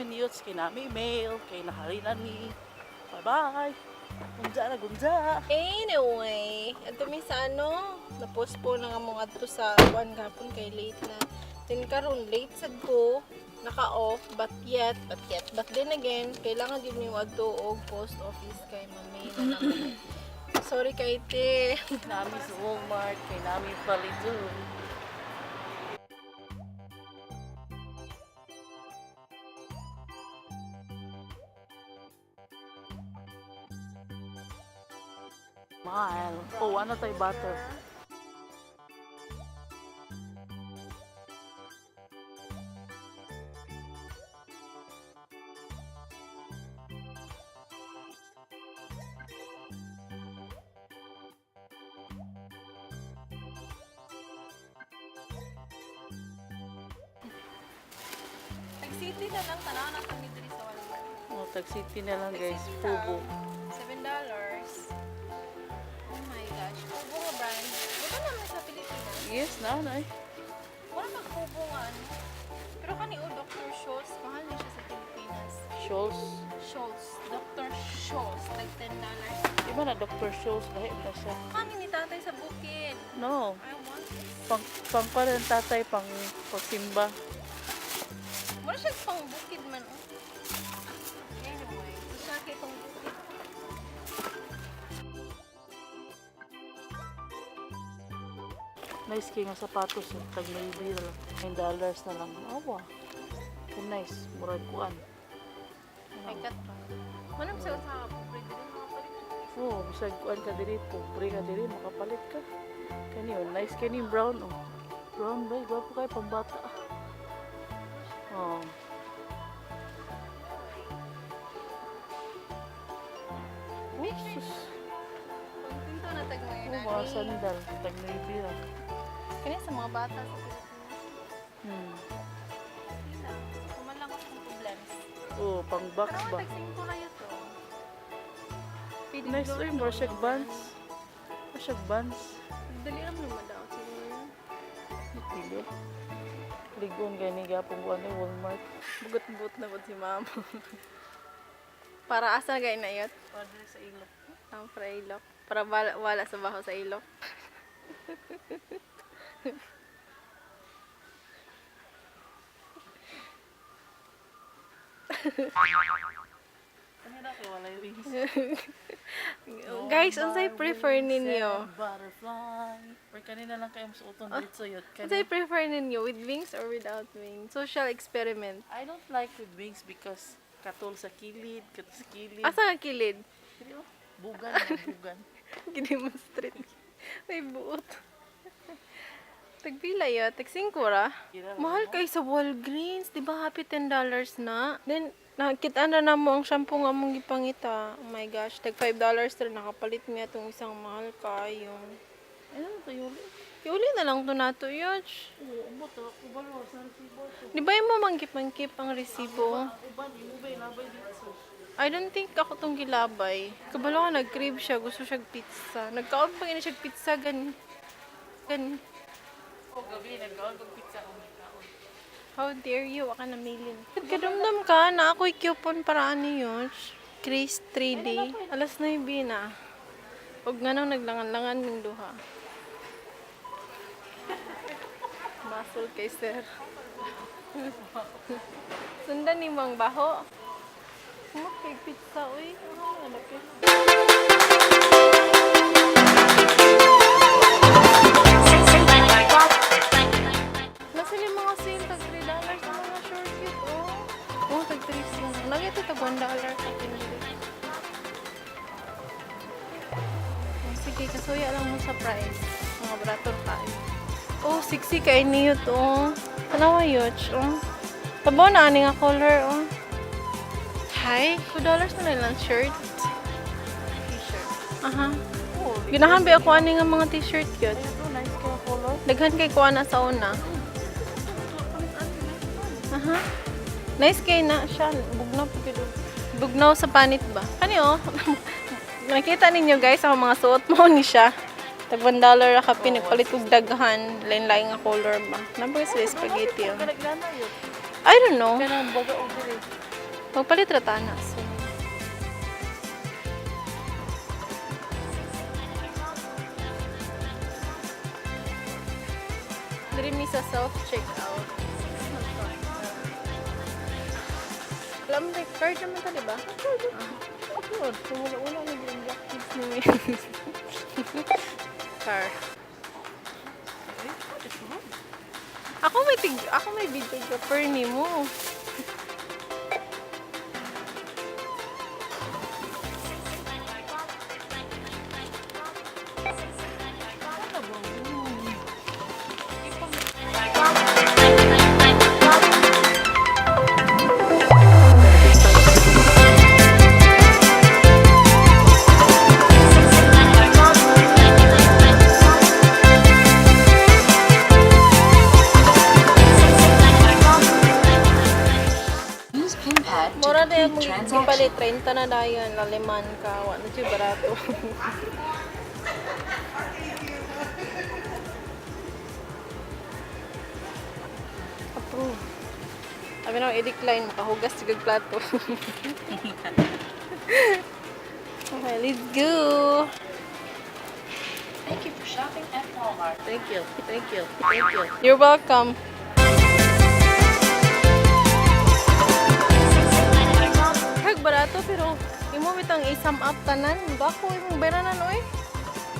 namin youths, kay nami mail, kay naharinan ni. Bye-bye! Gunja na gunja! Anyway, ato mi sa ano, na-postpone na nga mo adto sa buwan gapon kay late na. Then karon late sad ko, naka-off, but then again, kailangan din mi adto og post office kay mamay na naman. Sorry kay te. Nami sa Walmart, kay nami Palidun. Mahal. Oh, ano tayo butter? Tag-city na lang tanaw na kami diri sa Walmart. Oh, tag-city na lang guys. Fubo. $7. Oh my gosh. Kubo nga brand. Ito naman sa Pilipinas. Yes, nanay. Wala mag-kubo nga ano. Pero kani o Dr. Scholl's, mahal na siya sa Pilipinas. Scholl's. Scholl's. Dr. Scholl's. Tag $10. Iba na Dr. Scholl's. Dahil na siya. Kani ni tatay sa bukid. No. I want this. Pang pa rin tatay, pang pagsimba. Wala siya pang bukid man. Oh. Anyway, siya kay pang bukid. Nice kay nga sapatos. Tag maybe $9 na lang. Awa. Nice. Murag kuan. Ay kat. Manam sa usaha po. Pwede din makapalit. Oh, bisag kuan ka diri. Pobre ka diri. Makapalit ka. Kani oh. Nice kani brown oh. Brown ba? Gwapo kayo pambata. Oh. Oh, sus. Pagpinto na tag mga Oh, mga sandal. Tag maybe lang. Kanya sa mga bata sa Pilipinas. Hindi na. Kuman lang ako ng problems. Oh, pang box Pero ba? tagsing ko na yun to. Nice to yung more siya buns. Siya buns. Dali lang naman daw siguro. Pili. Ligon gani gapong buwan ni Walmart. Bugot-bugot na po si mama. Para asa gay na yun? Para sa ilok. Ang para ilok. Para wala sa baho sa ilok. Ano na kay walay wings? Guys, unsay prefer ninyo? Butterfly. Or kanina lang kayo masuoton dito yun. Unsay prefer ninyo? With wings or without wings? Social experiment. I don't like with wings because katol sa kilid, katol sa kilid. Asa nga kilid? Di ba? Bugan, mga bugan. Gidemonstrate. May buot. Tagpila yun. Tag-5 ra. Mahal kayo sa Walgreens. Di ba happy $10 na? Then, nakita na mo ang shampoo nga mong gipangita. Oh my gosh. Tag $5 na nakapalit niya itong isang mahal kayo. Ano to yun? Iuli na lang to nato yun. Oo, umot ako. Ubalo, sa resibo to. Di ba yung mamangkip-mangkip ang resibo? Uban, imubay, labay dito. I don't think ako tong gilabay. Kabalo nga nag-crave siya. Gusto siya pizza. Nagkaon pa gini siya pizza. Gani. O, gabi, nagkawag ng pizza o may kaon. How dare you? Waka na million. Kadamdam ka na ako'y coupon para ano yun? Grace 3D. Alas 9 na. Huwag nga nang naglangan-langan ng duha. Muscle kay sir. Sundan ni Mang Baho. Kumakay pizza, uy. Ano na laki. Nasa yung mga sale, tag $3 sa mga short cute, oh. Oh, tag 3 lang. Lagi ito tag $1 sa pinili. Oh, sige, kasuya lang mo sa price. Mga brator tayo. Oh, 60 kay niyo to. Tanawa yun, oh. Tabaw na ani nga color, oh. Hi, $2 na lang shirt. T-shirt. Aha. Oh, Ginahan ba ako ani nga mga t-shirt yun? ito, nice kaya color. Daghan kay kuha na sa una. Aha. Nice kay na siya. Bugnaw po kayo. Bugnaw sa panit ba? Kani oh. Nakita ninyo guys, ang mga suot mo ni siya. Tag $1 ra ka pinagpalit og daghan. Lain-lain nga color ba? Napaka sila spaghetti. Oh. Kanaglana yun. I don't know. Kanang baga o dili. Magpalit ratana. So, diri mi sa self-checkout. Alam mo, card naman ka, diba? Good. So, wala na yung black kids ni me. Car. Ako may videographer ni mo. Use pin pad to Mura na yung complete gipalit, transaction. 30 na dayon, laliman ka, wala siya barato. Approve. Sabi na, i-decline, makahugas sigag plato. Okay, let's go! Thank you for shopping at Walmart. Thank you. Thank you. Thank you. You're welcome. Hag barato pero imo bitang i-sum up tanan. Bako imong beranan oy.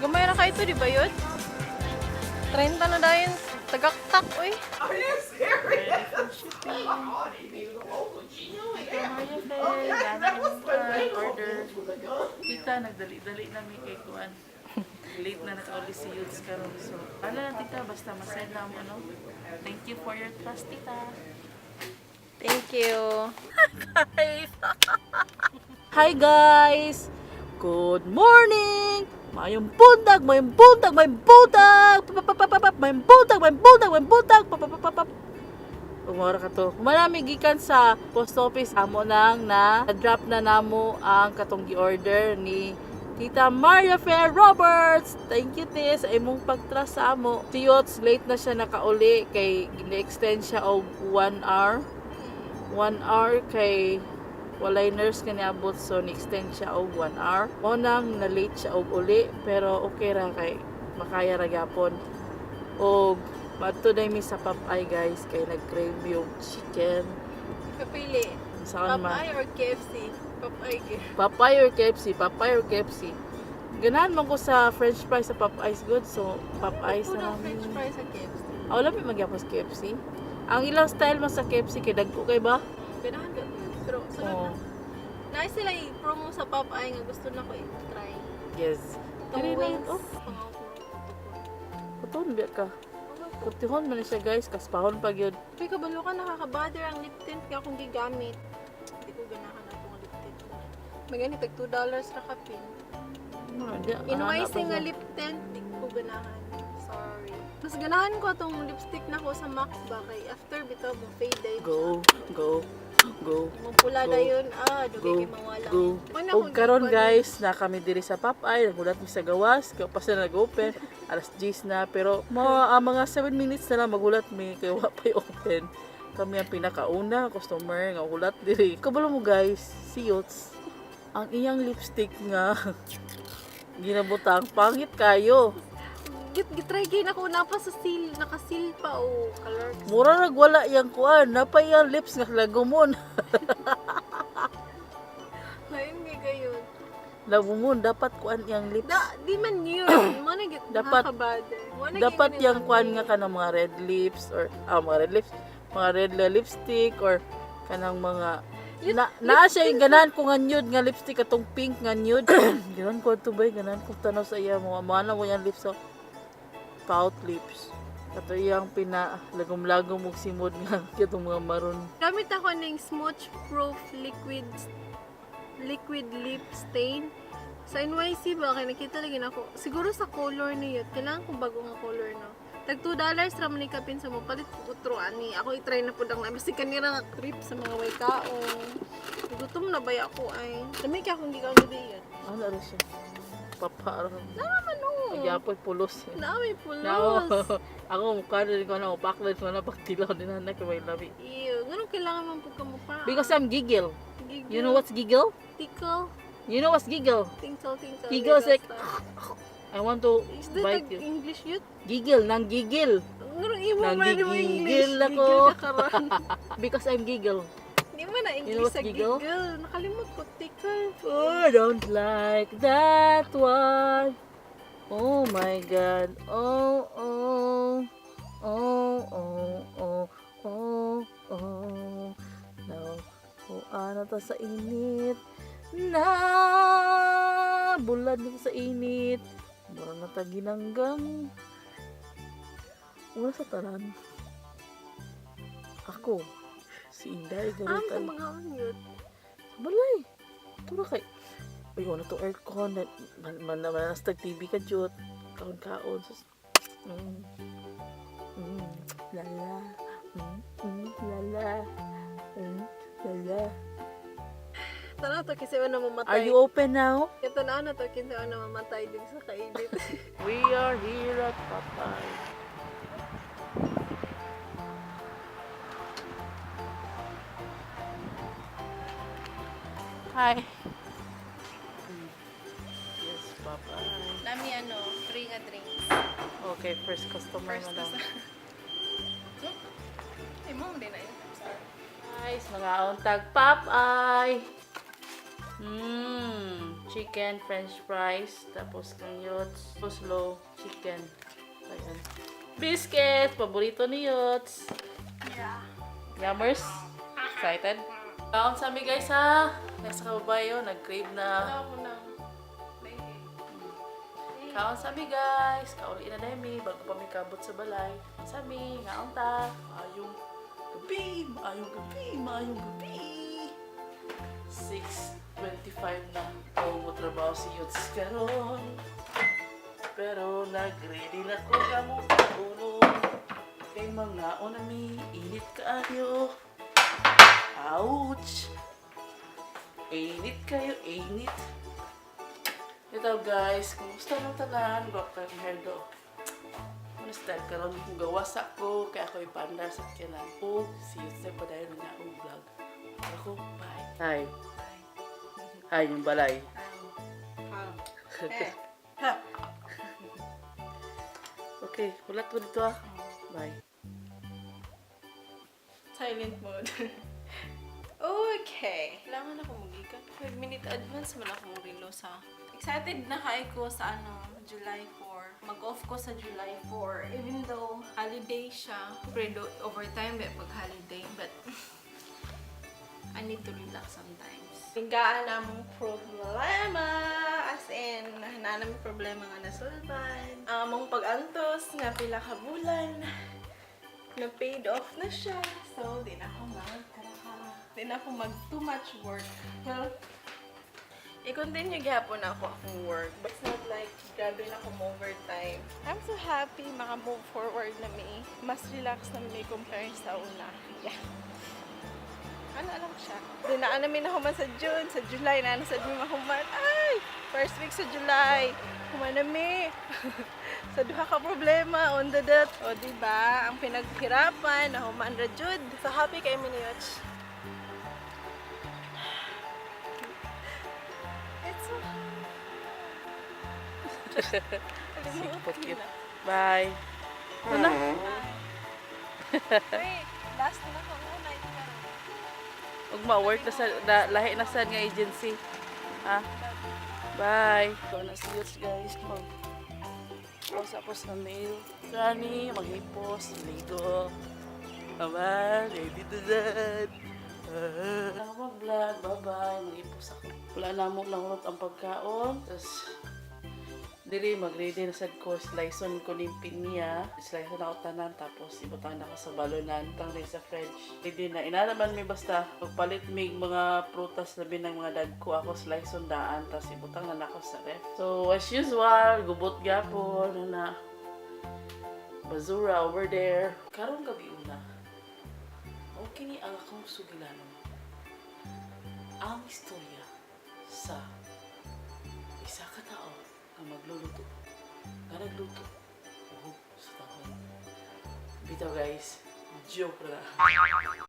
Gamay ra ka ito di ba yun? 30 na dayon tagaktak oy. Order. Tita, nagdali-dali namin kay Kuan. Late na naka-uli si Yudes karon. So, ano lang tita, basta masaya lang ano. Thank you for your trust, tita. Thank you. Hi guys! Good morning! Mayong bundag, mayong bundag, mayong bundag! Mayong bundag, mayong bundag, mayong bundag! Umara ka to. Marami gikan sa post office amo nang na-drop na namo ang katong gi-order ni Tita Maria Fair Roberts. Thank you tis sa imong pag-trust sa amo. Si Yots, late na siya nakauli kay gina-extend siya og 1 hour. 1 hour kay walay nurse kani abot, so ni-extend siya og 1 hour. Mo nang na-late siya og uli pero okay ra kay makaya ra gyapon. Og madto day mi sa Popeye guys kay nag-crave yung chicken. Kapili. Saan man? Popeye or KFC? Popeye. Popeye or KFC? Popeye or KFC? Ganahan man ko sa french fries sa Popeye's good, so Popeye's na Unang lang. french fries sa KFC. Wala pa magyapos KFC. Ang ilang style man sa KFC kay dagko kay ba? Ganahan ka. Pero sunod Oo. na. Nais sila i-promo sa Popeye nga gusto na ko i-try. Yes. Itong Dili lang wings. to. Pangaw ko. Puton biya ka. Putihon man na siya guys, kaspahon pa gyud. Uy, kabalo ka, nakaka-bother ang lip tint kaya akong gigamit. Hindi ko ganahan na itong lip tint. Magani, tag $2 na kapin. Inwising nga lip tint, di ko ganahan. Sorry. Mas ganahan ko itong lipstick na ko sa MAC ba kay after bitaw mo fade dye. Go, go, go. Mong pula Go. na yun, dugay Go, kay mawala. go. Ano Og karon guys, na kami diri sa Popeye, nagulat mi sa gawas, kaya pa sila nag-open, alas 10 na, pero mga 7 minutes na lang magulat mi, kaya wa pa open. Kami ang pinakauna customer nga ulat diri. Kabalo mo guys, si Yots, ang iyang lipstick nga ginabutang pangit kayo. Gitry gin ako na pa sa seal, naka-seal pa o color. Mura nagwala yang kuan, napay ang lips nga lagumon. Lain nga gayon. Lagumon dapat kuan yang lips. Di man yun. Mo na git Dapat- nakaka-bother. Mo na Dapat gid yang kuan nga ganun kanang mga red lips or mga red lips, mga red lipstick or kanang mga naa siya yung ganahan ko nga nude nga lipstick atong pink nga nude. Ganan ko to bay, ganahan ko tanaw sa iya mga mana mo yang lips so pout lips. Kato iyang pinalagom-lagom og simod nga kitong mga maroon. Gamit ako ng Smooch Proof liquid lip stain. Sa NYC ba kay nakita lagi na ako. Siguro sa color niyo, kailangan ko bago nga color no. Tag $2 ra man ni kapin sa mo palit ko utro ani. Ako i-try na pud ang nabisi kanira nga trip sa mga way kaon. Gutom na ba ako ay. Dami ka akong gigaw gid yan. Ano ra siya? Paparang. Naman no. Nagyapoy pulos. Naami Nao. pulos. Ako mukha rin ko na upaklan ko na pagtilaw din na may labi. Iyo, ganun kailangan man pud ka mo pa. Because I'm giggle. Giggle. You know what's giggle? Tickle. You know what's giggle? Tinkle, tinkle. Giggle is like, stuff. I want to Is that bite the you. English yun? Giggle, nang giggle. Ano imo man mo English? Nanggigigil ako. Giggle ka karon. Because I'm giggle. Di mo na You know English what's sa giggle? giggle. Nakalimot ko, tickle. Oh, I don't like that one. Oh my God. Oh, oh. Oh, oh, oh, oh, oh. No. Oh, ano to sa init? Na bulad dito sa init. Mura na ta ginanggang. Wala sa tanan. Ako. Si Inday. Ang sa Ganito. mga unyot. Balay. Tura kay. Uy, ano to aircon. Manastag TV ka, Jut. Kaon-kaon. Sus. Lala. Lala. Lala. Tanaw to kasi ano mamatay. Are you open now? Ito na to kasi ano mamatay din sa kainit. We are here at Papay. Hi. Yes, Papay. Dami ano, free nga drinks. Okay, first customer First mo daw. Ay, mo din na yun. Guys, mga untag Popeye. Chicken, french fries, tapos kanyots, slow chicken. Ayan. Biscuit, paborito ni Yots. Yeah. Yummers? Excited? Kaon sa amin guys ha. Nasa kababayo, nag-crave na. Ako na. Kaon sa amin guys. Kauli na demi, bago pa may kabot sa balay. Sa amin, ngaon ta. Maayong gabi, maayong gabi, maayong gabi. 6:25 na. Oo, trabaho si Yots karon. Pero nag-ready na ko gamong tulong. Kay mga onami, init kaayo. Ouch! Init kayo, init. Ito guys, kumusta ng tanan? Gwapa yung hair do. Kumusta? Karoon kong gawas ako, kaya ako ipandar sa kinan. O, si Yots na pa dahil na akong vlog. Ako, bye. Hi. Hi, yung balay. Okay, ulat ko dito ah. Bye. Silent mode. Okay. Kailangan ako mag-ikat. 5-minute advance man akong relo sa... Excited na kayo ko sa July 4. Mag-off ko sa July 4. Even though holiday siya. Pero overtime pag holiday. But I need to relax sometimes. Tinggaan na mong problema. As in, nanami problema nga nasulban. Among pag-antos nga pila ka bulan. Na paid off na siya. So, di na ako di na ako mag too much work. Well, i-continue gapon ako akong work. But it's not like grabe na akong overtime. I'm so happy maka-move forward na may mas relax na may compare sa una. Yeah. Ano alam siya? Dinaan namin ako man sa June, sa July na sa June mahuman. Ay! First week sa July. Humanami. Sa duha ka problema on the dot. O diba? Ang pinaghirapan na human ra jud. So happy kay Minioch. It's so... Sipot yun. Bye. Ano na? Wait, last na ako. Night ka. Huwag ma-work na sa, lahi na sa nga agency. Ha? Bye. Ito na si Yots guys. Tapos na mail. Sani, maghipos, ligo. Aman, ready to that. Ako mag-vlog. Bye-bye. Maghipos ako. Wala na mo lang ang pagkaon. Tapos, diri mag-ready na sa course. Sliceon ko ng pinya. Sliceon ako tanan. Tapos, ibutan ako sa balonan. Tang rin sa fridge. Ready na. Inalaman may basta. Pagpalit may mga prutas labi ng mga dagko ako. Sliceon daan. Tapos, ibutang na ako sa ref. So, as usual, gubot gapon na basura over there. Karong gabi una. Okay ni ang akong sugilanon. Ang istorya sa isa ka tao ang magluluto. Nga nagluto. Sa tawag. Bitaw guys, joke na.